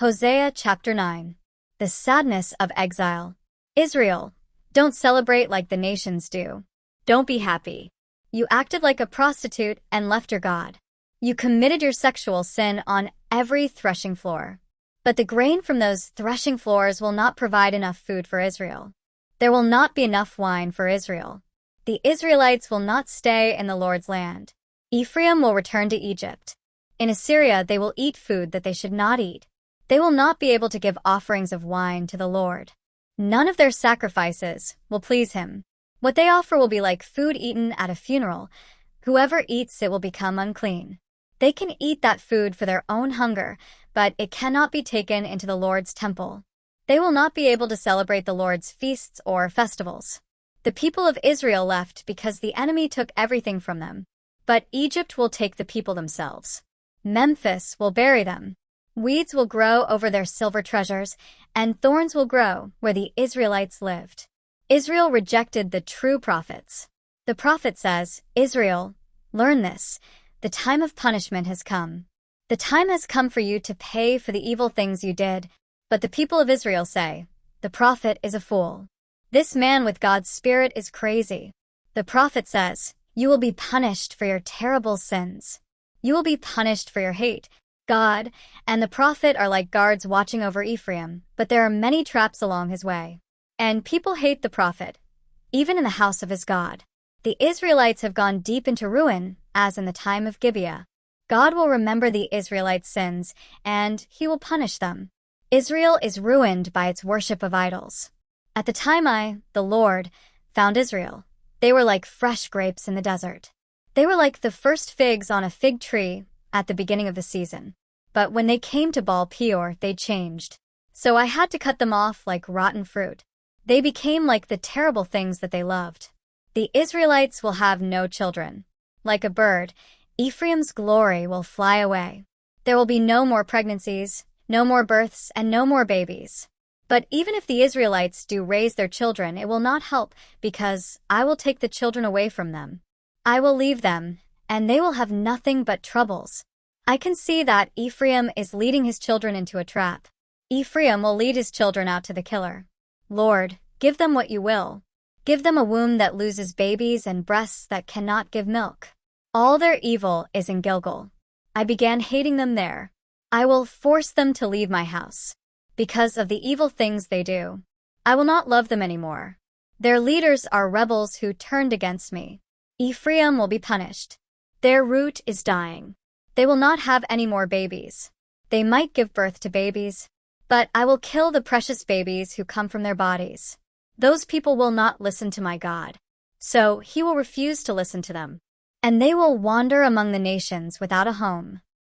Hosea chapter 9. The sadness of exile. Israel, don't celebrate like the nations do. Don't be happy. You acted like a prostitute and left your God. You committed your sexual sin on every threshing floor. But the grain from those threshing floors will not provide enough food for Israel. There will not be enough wine for Israel. The Israelites will not stay in the Lord's land. Ephraim will return to Egypt. In Assyria they will eat food that they should not eat. They will not be able to give offerings of wine to the Lord. None of their sacrifices will please him. What they offer will be like food eaten at a funeral. Whoever eats it will become unclean. They can eat that food for their own hunger, but it cannot be taken into the Lord's temple. They will not be able to celebrate the Lord's feasts or festivals. The people of Israel left because the enemy took everything from them. But Egypt will take the people themselves. Memphis will bury them. Weeds will grow over their silver treasures, and thorns will grow where the Israelites lived. Israel rejected the true prophets. The prophet says, Israel, learn this. The time of punishment has come. The time has come for you to pay for the evil things you did. But the people of Israel say, the prophet is a fool. This man with God's spirit is crazy. The prophet says, you will be punished for your terrible sins. You will be punished for your hate. God and the prophet are like guards watching over Ephraim, but there are many traps along his way. And people hate the prophet, even in the house of his God. The Israelites have gone deep into ruin, as in the time of Gibeah. God will remember the Israelites' sins, and he will punish them. Israel is ruined by its worship of idols. At the time I, the Lord, found Israel, they were like fresh grapes in the desert. They were like the first figs on a fig tree at the beginning of the season. But when they came to Baal Peor, they changed. So I had to cut them off like rotten fruit. They became like the terrible things that they loved. The Israelites will have no children. Like a bird, Ephraim's glory will fly away. There will be no more pregnancies, no more births, and no more babies. But even if the Israelites do raise their children, it will not help, because I will take the children away from them. I will leave them, and they will have nothing but troubles. I can see that Ephraim is leading his children into a trap. Ephraim will lead his children out to the killer. Lord, give them what you will. Give them a womb that loses babies and breasts that cannot give milk. All their evil is in Gilgal. I began hating them there. I will force them to leave my house. Because of the evil things they do, I will not love them anymore. Their leaders are rebels who turned against me. Ephraim will be punished. Their root is dying. They will not have any more babies. They might give birth to babies, but I will kill the precious babies who come from their bodies. Those people will not listen to my God, so he will refuse to listen to them. And they will wander among the nations without a home.